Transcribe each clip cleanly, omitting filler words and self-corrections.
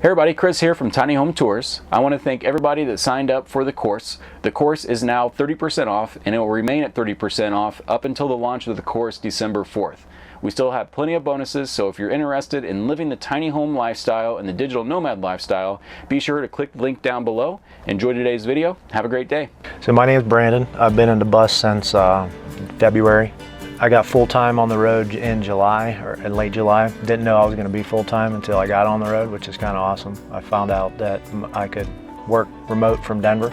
Hey everybody, Chris here from Tiny Home Tours. I want to thank everybody that signed up for the course. The course is now 30% off and it will remain at 30% off up until the launch of the course December 4th. We still have plenty of bonuses, so if you're interested in living the tiny home lifestyle and the digital nomad lifestyle, be sure to click the link down below. Enjoy today's video. Have a great day. So my name is Brandon. I've been in the bus since February. I got full-time on the road in July, or in late July. Didn't know I was going to be full-time until I got on the road, which is kind of awesome. I found out that I could work remote from Denver.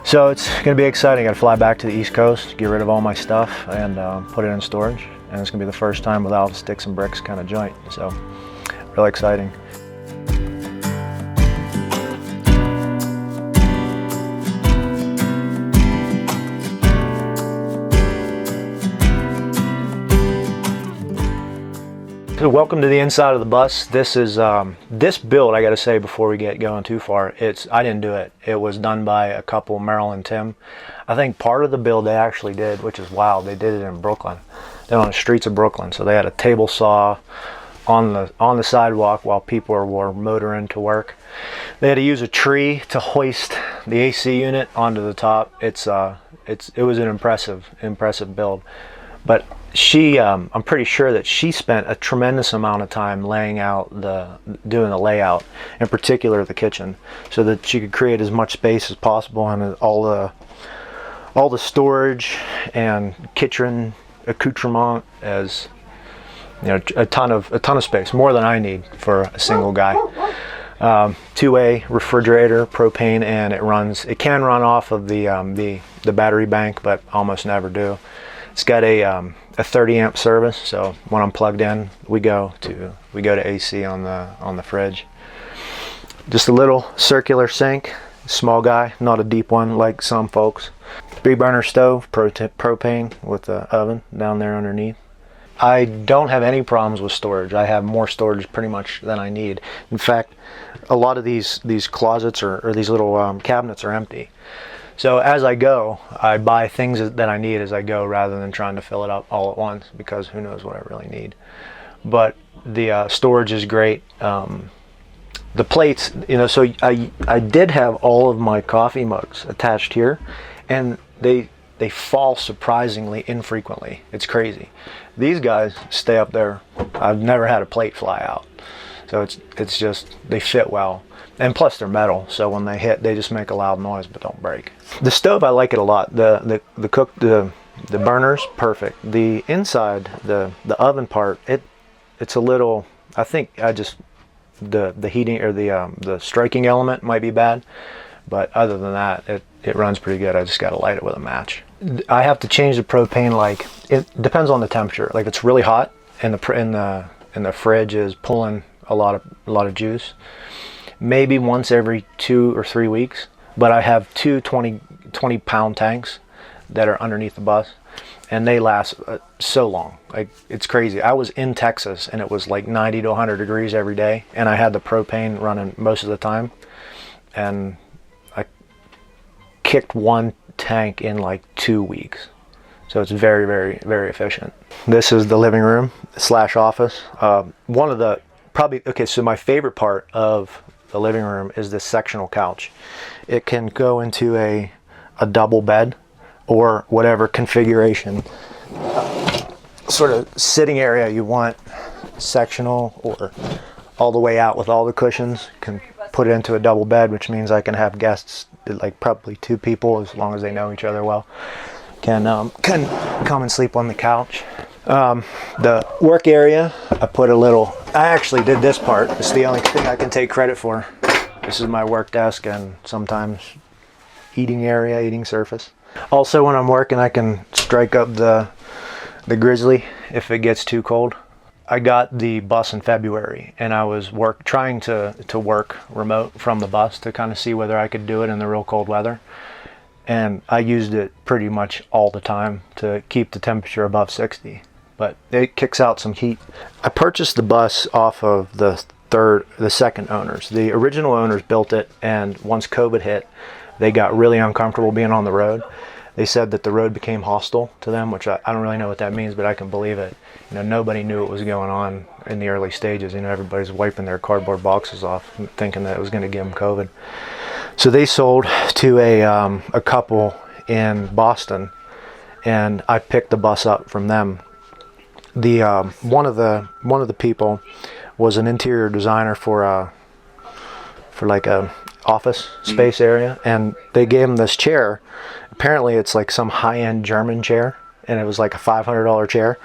So it's going to be exciting. I got to fly back to the East Coast, get rid of all my stuff, and put it in storage. And it's going to be the first time without a sticks and bricks kind of joint. So really exciting. So welcome to the inside of the bus. This is this build, I got to say before we get going too far, I didn't do it. It was done by a couple, Merrill and Tim. I think part of the build they actually did, which is wild, they did it in Brooklyn. They're on the streets of Brooklyn. So they had a table saw on the sidewalk while people were motoring to work. They had to use a tree to hoist the AC unit onto the top. It was an impressive build. But she, I'm pretty sure that she spent a tremendous amount of time laying out doing the layout, in particular the kitchen, so that she could create as much space as possible and all the storage and kitchen accoutrement as, you know, a ton of space, more than I need for a single guy. Two-way refrigerator, propane, and it can run off of the battery bank, but almost never do. It's got a 30 amp service, so when I'm plugged in, we go to AC on the fridge. Just a little circular sink, small guy, not a deep one like some folks. 3-burner stove, propane with the oven down there underneath. I don't have any problems with storage. I have more storage pretty much than I need. In fact, a lot of these closets or these little cabinets are empty. So as I go, I buy things that I need as I go rather than trying to fill it up all at once, because who knows what I really need. But the storage is great. The plates, you know, so I did have all of my coffee mugs attached here, and they fall surprisingly infrequently. It's crazy. These guys stay up there. I've never had a plate fly out. So it's just, they fit well. And plus they're metal, so when they hit, they just make a loud noise but don't break. The stove, I like it a lot. The burners, perfect. The inside, the oven part, it's a little, I think the heating or the striking element might be bad, but other than that, it runs pretty good. I just got to light it with a match. I have to change the propane, like, it depends on the temperature. Like, if it's really hot and the fridge is pulling a lot of juice, maybe once every 2 or 3 weeks. But I have two 20-pound tanks that are underneath the bus, and they last so long. Like, it's crazy. I was in Texas and it was like 90 to 100 degrees every day, and I had the propane running most of the time, and I kicked one tank in like 2 weeks. So it's very, very, very efficient. This is the living room / office. One of the so my favorite part of the living room is this sectional couch. It can go into a double bed or whatever configuration sort of sitting area you want, sectional or all the way out with all the cushions. Can put it into a double bed, which means I can have guests, like probably 2 people, as long as they know each other well, can come and sleep on the couch. The work area, I actually did this part. It's the only thing I can take credit for. This is my work desk and sometimes eating surface. Also, when I'm working, I can strike up the Grizzly if it gets too cold. I got the bus in February, and I was trying to work remote from the bus to kind of see whether I could do it in the real cold weather. And I used it pretty much all the time to keep the temperature above 60. But it kicks out some heat. I purchased the bus off of the second owners. The original owners built it, and once COVID hit, they got really uncomfortable being on the road. They said that the road became hostile to them, which I don't really know what that means, but I can believe it. You know, nobody knew what was going on in the early stages. You know, everybody's wiping their cardboard boxes off, thinking that it was going to give them COVID. So they sold to a couple in Boston, and I picked the bus up from them. The one of the people was an interior designer for like a office space area, and they gave him this chair. Apparently it's like some high-end German chair, and it was like a $500 chair,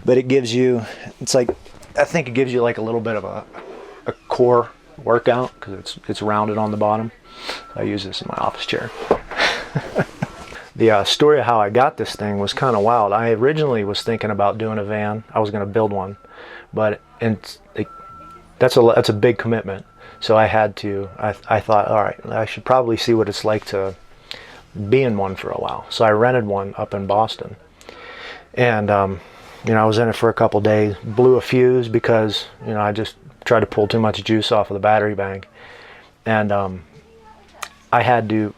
but it gives you, it's like, I think it gives you like a little bit of a core workout, because it's rounded on the bottom. I use this in my office chair. The story of how I got this thing was kind of wild. I originally was thinking about doing a van. I was going to build one, but that's a big commitment. So I had to, I thought, all right, I should probably see what it's like to be in one for a while. So I rented one up in Boston. And, you know, I was in it for a couple days, blew a fuse because, you know, I just tried to pull too much juice off of the battery bank. And I had to,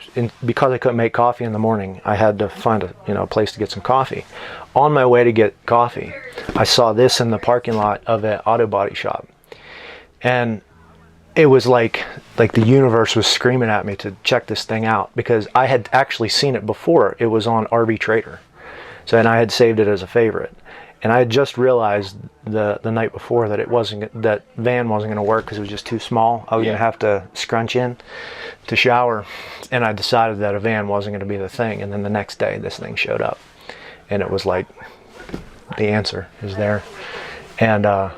because I couldn't make coffee in the morning, I had to find a place to get some coffee. On my way to get coffee, I saw this in the parking lot of an auto body shop. And it was like the universe was screaming at me to check this thing out, because I had actually seen it before. It was on RV Trader. So, and I had saved it as a favorite. And I had just realized the night before that that van wasn't going to work because it was just too small. I was going to have to scrunch in to shower. And I decided that a van wasn't going to be the thing. And then the next day, this thing showed up. And it was like, the answer is there. And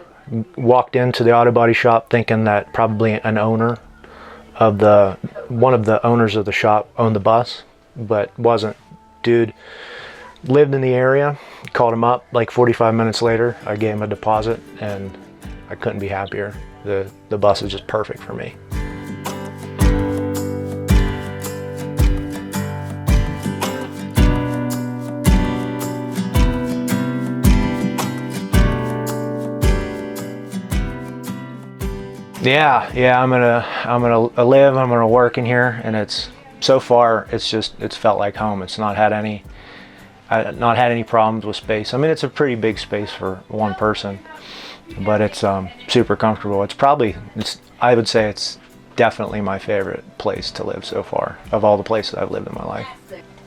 walked into the auto body shop thinking that probably one of the owners of the shop owned the bus, but wasn't. Dude lived in the area, called him up like 45 minutes later. I gave him a deposit, and I couldn't be happier. The bus is just perfect for me. Yeah, I'm gonna live, I'm gonna work in here, and it's felt like home. It's not had any problems with space. I mean, it's a pretty big space for one person, but it's super comfortable. I would say it's definitely my favorite place to live so far of all the places I've lived in my life.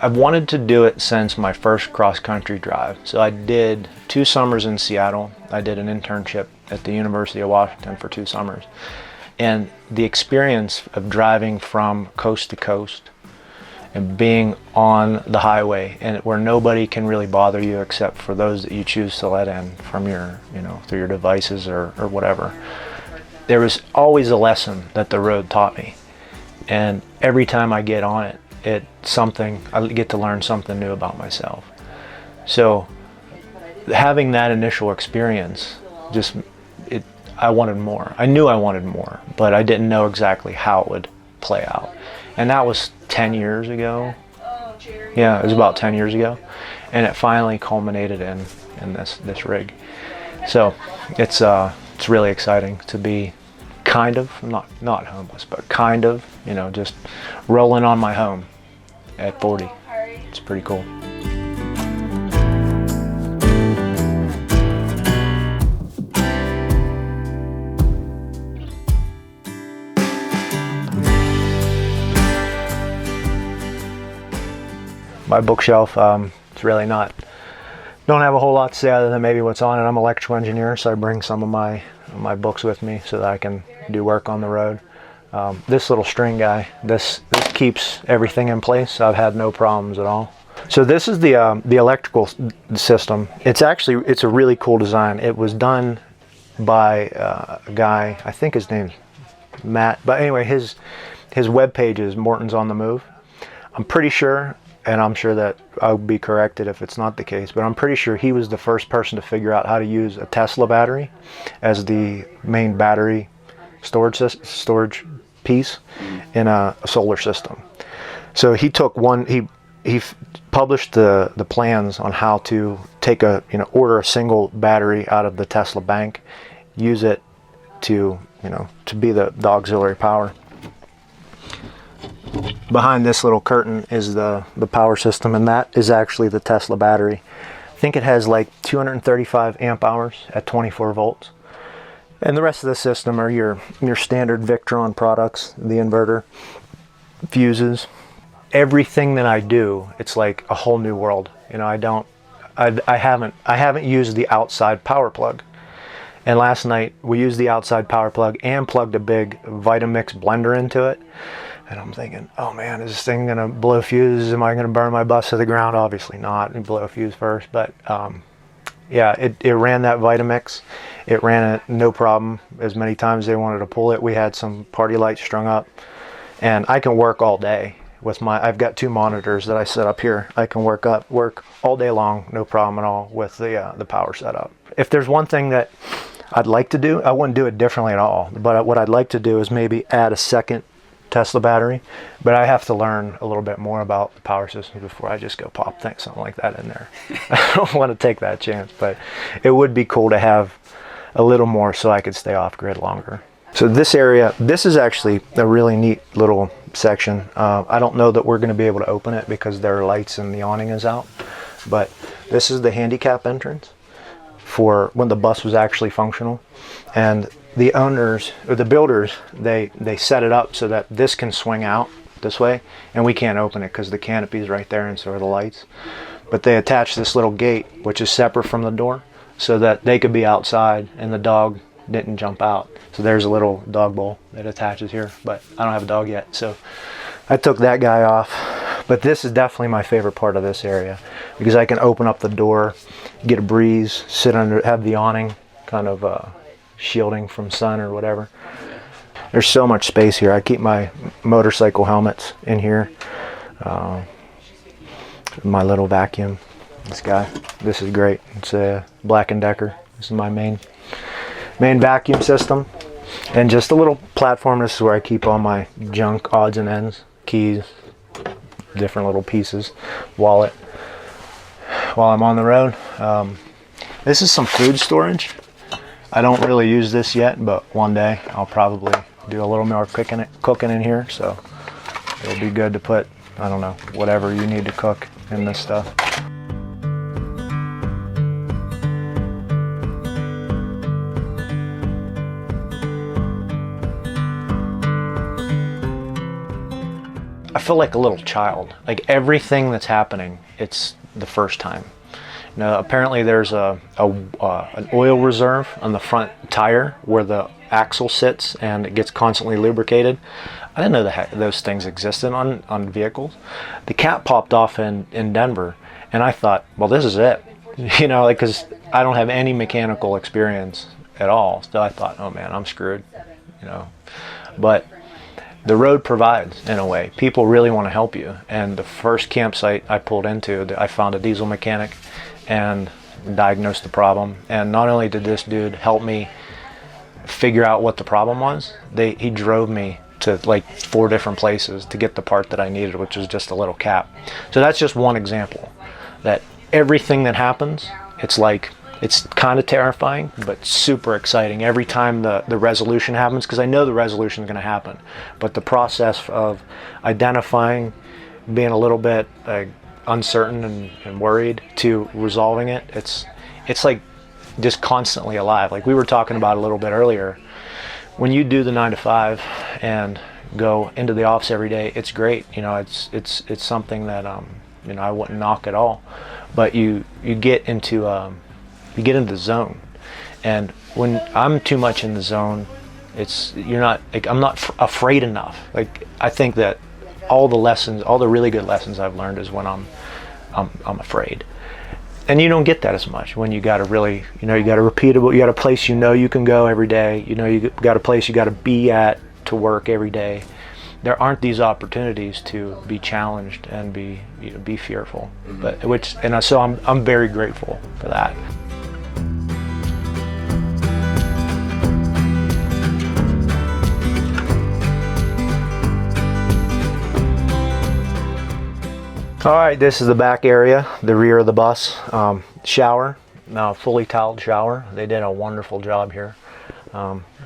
I've wanted to do it since my first cross-country drive. So I did 2 summers in Seattle. I did an internship at the University of Washington for 2 summers. And the experience of driving from coast to coast and being on the highway, and where nobody can really bother you except for those that you choose to let in from your, through your devices or whatever. There was always a lesson that the road taught me. And every time I get on it, I get to learn something new about myself. So having that initial experience, I wanted more. I knew I wanted more, but I didn't know exactly how it would play out. And that was 10 years ago. Yeah, it was about 10 years ago. And it finally culminated in this rig. So it's really exciting to be kind of, not homeless, but kind of, just rolling on my home at 40. It's pretty cool. My bookshelf, it's really don't have a whole lot to say other than maybe what's on it. I'm an electrical engineer, so I bring some of my books with me so that I can do work on the road. This little string guy, this keeps everything in place. I've had no problems at all. So this is the electrical system. It's a really cool design. It was done by a guy, I think his name's Matt, but anyway, his web page is Morton's on the Move. I'm pretty sure, and I'm sure that I'll be corrected if it's not the case, but I'm pretty sure he was the first person to figure out how to use a Tesla battery as the main battery storage piece in a solar system. So he took he published the plans on how to take order a single battery out of the Tesla bank, use it to be the auxiliary power. behind this little curtain is the power system, and that is actually the Tesla battery. I think it has like 235 amp hours at 24 volts. And the rest of the system are your standard Victron products, the inverter, fuses. Everything that I do, it's like a whole new world. You know, I haven't used the outside power plug. And last night we used the outside power plug and plugged a big Vitamix blender into it. And I'm thinking, oh man, is this thing gonna blow fuses? Am I gonna burn my bus to the ground? Obviously not, and blow a fuse first. But yeah, it ran that Vitamix. It ran it no problem as many times as they wanted to pull it. We had some party lights strung up, and I can work all day with I've got 2 monitors that I set up here. I can work all day long, no problem at all with the power setup. If there's one thing that I'd like to do, I wouldn't do it differently at all. But what I'd like to do is maybe add a second Tesla battery, but I have to learn a little bit more about the power system before I just go pop something like that in there. I don't want to take that chance, but it would be cool to have a little more so I could stay off grid longer. So this area, this is actually a really neat little section. I don't know that we're going to be able to open it because there are lights and the awning is out, but this is the handicap entrance for when the bus was actually functional. And the owners, or the builders, they set it up so that this can swing out this way, and we can't open it because the canopy is right there and so are the lights. But they attached this little gate, which is separate from the door, so that they could be outside and the dog didn't jump out. So there's a little dog bowl that attaches here, but I don't have a dog yet, so I took that guy off. But this is definitely my favorite part of this area because I can open up the door, get a breeze, sit under, have the awning kind of shielding from sun or whatever. There's so much space here. I keep my motorcycle helmets in here. My little vacuum, this guy, this is great. It's a Black & Decker. This is my main vacuum system. And just a little platform. This is where I keep all my junk, odds and ends, keys, different little pieces, wallet, while I'm on the road. This is some food storage. I don't really use this yet, but one day I'll probably do a little more cooking in here, so it'll be good to put, I don't know, whatever you need to cook in this stuff. I feel like a little child. Like everything that's happening, it's the first time. Now, apparently there's an oil reserve on the front tire where the axle sits and it gets constantly lubricated. I didn't know that those things existed on vehicles. The cap popped off in Denver, and I thought, well, this is it. You know, like, because I don't have any mechanical experience at all. So I thought, oh man, I'm screwed, you know. But the road provides, in a way. People really want to help you. And the first campsite I pulled into, I found a diesel mechanic and diagnosed the problem. And not only did this dude help me figure out what the problem was, he drove me to like 4 different places to get the part that I needed, which was just a little cap. So that's just one example. That everything that happens, it's kind of terrifying, but super exciting every time the resolution happens, because I know the resolution is going to happen. But the process of identifying, being a little bit uncertain and worried, to resolving it, it's like just constantly alive. Like we were talking about a little bit earlier, when you do the 9 to 5 and go into the office every day, it's great. You know, it's something that you know, I wouldn't knock at all. But you get into the zone, and when I'm too much in the zone, I'm not afraid enough. Like I think that all the really good lessons I've learned is when I'm afraid. And you don't get that as much when you got a repeatable, you got a place you can go every day, you got a place you got to be at to work every day. There aren't these opportunities to be challenged and be fearful. But so I'm very grateful for that. All right, this is the back area, the rear of the bus. Shower, fully tiled shower. They did a wonderful job here.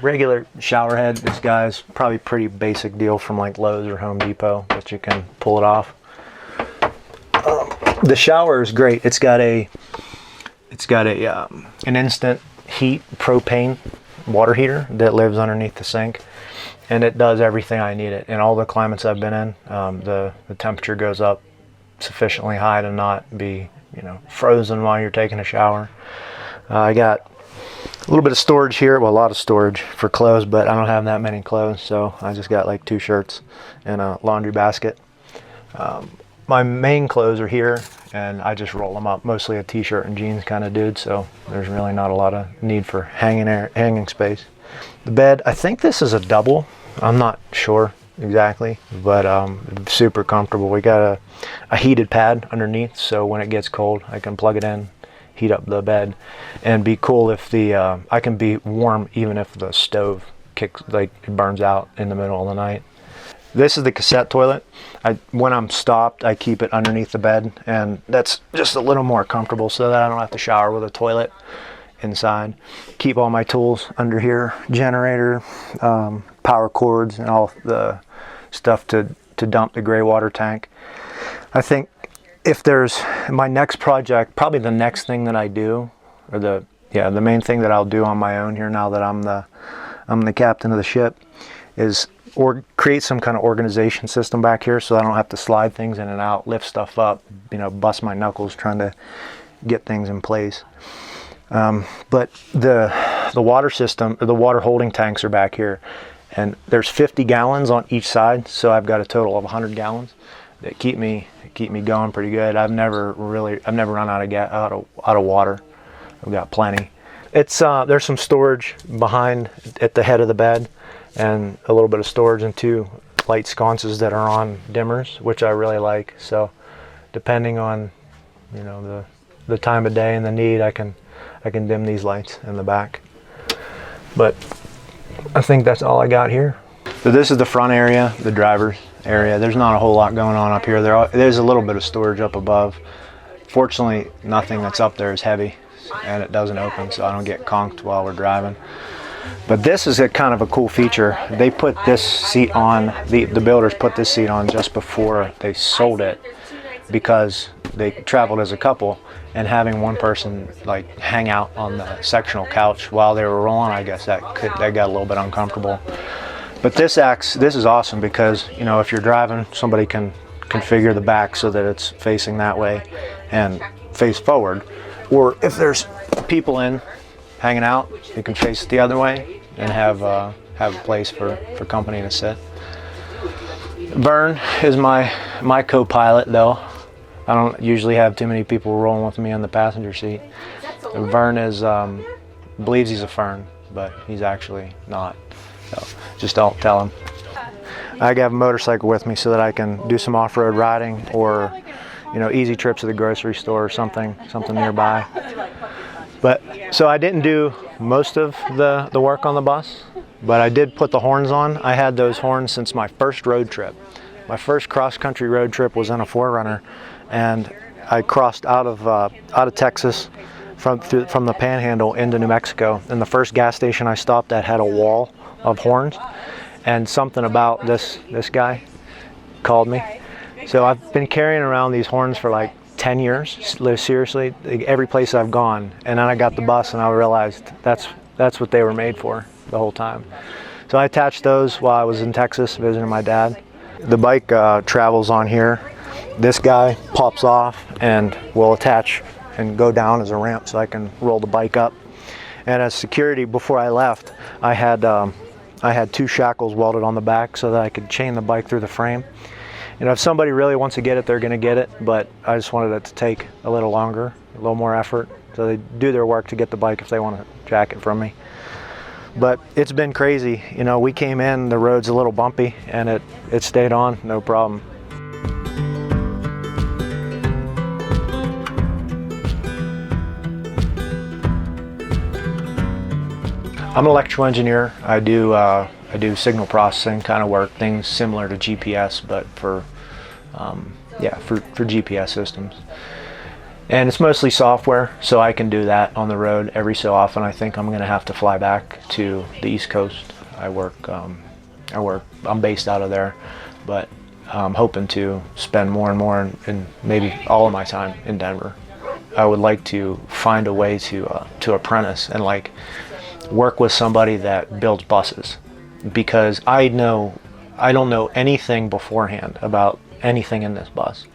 Regular shower head. This guy's probably pretty basic deal from like Lowe's or Home Depot, but you can pull it off. The shower is great. It's got an instant heat propane water heater that lives underneath the sink, and it does everything I need it. In all the climates I've been in, the temperature goes up sufficiently high to not be, frozen while you're taking a shower. I got a little bit of storage here, well, a lot of storage for clothes, but I don't have that many clothes, so I just got like 2 shirts and a laundry basket. My main clothes are here, and I just roll them up. Mostly a t-shirt and jeans kind of dude, so there's really not a lot of need for hanging space. The bed, I think this is a double. I'm not sure exactly, but super comfortable. We got a heated pad underneath, so when it gets cold, I can plug it in, heat up the bed, and be cool if I can be warm even if the stove it burns out in the middle of the night. This is the cassette toilet. When I'm stopped, I keep it underneath the bed, and that's just a little more comfortable so that I don't have to shower with a toilet inside. Keep all my tools under here, generator, power cords, and all the stuff to dump the gray water tank. I think if there's my next project, probably the next thing that I do, or the main thing that I'll do on my own here now that I'm the captain of the ship, is create some kind of organization system back here so I don't have to slide things in and out, lift stuff up, bust my knuckles trying to get things in place. But the water system, or the water holding tanks, are back here, and there's 50 gallons on each side, so I've got a total of 100 gallons that keep me going pretty good. I've never run out of water. I've got plenty. There's some storage behind at the head of the bed, and a little bit of storage and 2 light sconces that are on dimmers, which I really like. So depending on the time of day and the need, I can dim these lights in the back. But I think that's all I got here. So this is the front area, the driver's area. There's not a whole lot going on up here. There's a little bit of storage up above. Fortunately, nothing that's up there is heavy, and it doesn't open, so I don't get conked while we're driving. But this is a kind of a cool feature. They put this seat on, the builders put this seat on just before they sold it, because they traveled as a couple, and having one person like hang out on the sectional couch while they were rolling, I guess that got a little bit uncomfortable. But this is awesome because if you're driving, somebody can configure the back so that it's facing that way and face forward, or if there's people hanging out, you can face it the other way and have a place for company to sit. Vern is my co-pilot, though. I don't usually have too many people rolling with me on the passenger seat. Vern believes he's a fern, but he's actually not. So just don't tell him. I have a motorcycle with me so that I can do some off-road riding, or easy trips to the grocery store or something nearby. But so I didn't do most of the work on the bus, but I did put the horns on. I had those horns since my first road trip. My first cross-country road trip was in a 4Runner, and I crossed out of Texas from the Panhandle into New Mexico. And the first gas station I stopped at had a wall of horns, and something about this guy called me. So I've been carrying around these horns for like 10 years, seriously, every place I've gone. And then I got the bus and I realized that's what they were made for the whole time. So I attached those while I was in Texas visiting my dad. The bike travels on here. This guy pops off and will attach and go down as a ramp so I can roll the bike up. And as security, before I left, I had 2 shackles welded on the back so that I could chain the bike through the frame. If somebody really wants to get it, they're going to get it, but I just wanted it to take a little longer, a little more effort, so they do their work to get the bike if they want to jack it from me. But it's been crazy. We came in, the road's a little bumpy, and it stayed on, no problem. I'm an electrical engineer. I do signal processing kind of work, things similar to GPS, but for GPS systems. And it's mostly software, so I can do that on the road every so often. I think I'm going to have to fly back to the East Coast. I'm based out of there, but I'm hoping to spend more and more and maybe all of my time in Denver. I would like to find a way to apprentice and like work with somebody that builds buses, because I don't know anything beforehand about anything in this bus,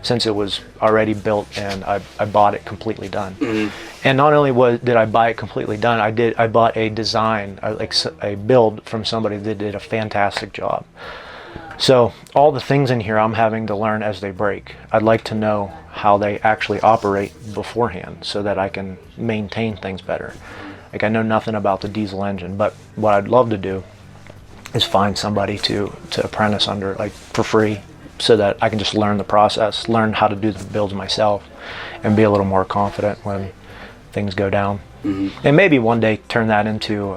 since it was already built and I bought it completely done. And not only did I buy it completely done, I bought a design, a build from somebody that did a fantastic job. So all the things in here I'm having to learn as they break. I'd like to know how they actually operate beforehand so that I can maintain things better. Like, I know nothing about the diesel engine, but what I'd love to do is find somebody to apprentice under, like, for free, so that I can just learn the process, learn how to do the builds myself, and be a little more confident when things go down. And maybe one day turn that into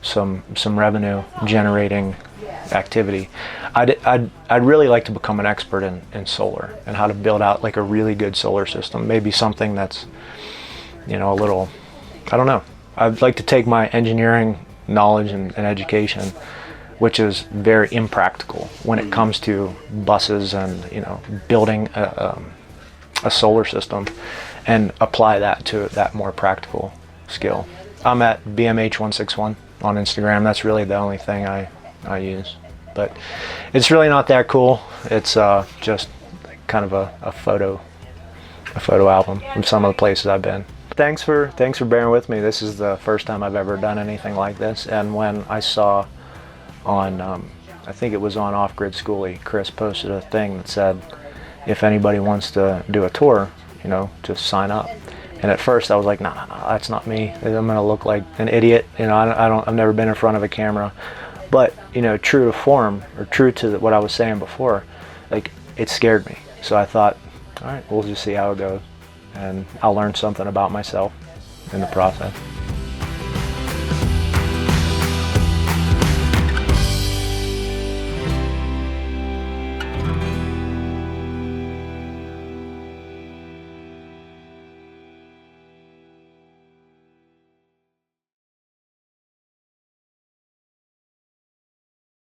some revenue generating activity. I'd really like to become an expert in solar and how to build out like a really good solar system. Maybe something that's, a little, I don't know. I'd like to take my engineering knowledge and education, which is very impractical when it comes to buses and building a solar system, and apply that to that more practical skill. I'm at BMH161 on Instagram. That's really the only thing I use, but it's really not that cool. It's just kind of a photo album from some of the places I've been. Thanks for bearing with me. This is the first time I've ever done anything like this, and when I saw on, I think it was on Off Grid Schoolie, Chris posted a thing that said, if anybody wants to do a tour, just sign up. And at first I was like, nah, that's not me. I'm gonna look like an idiot. I've never been in front of a camera. But true to form, or true to what I was saying before, like, it scared me. So I thought, all right, we'll just see how it goes, and I'll learn something about myself in the process.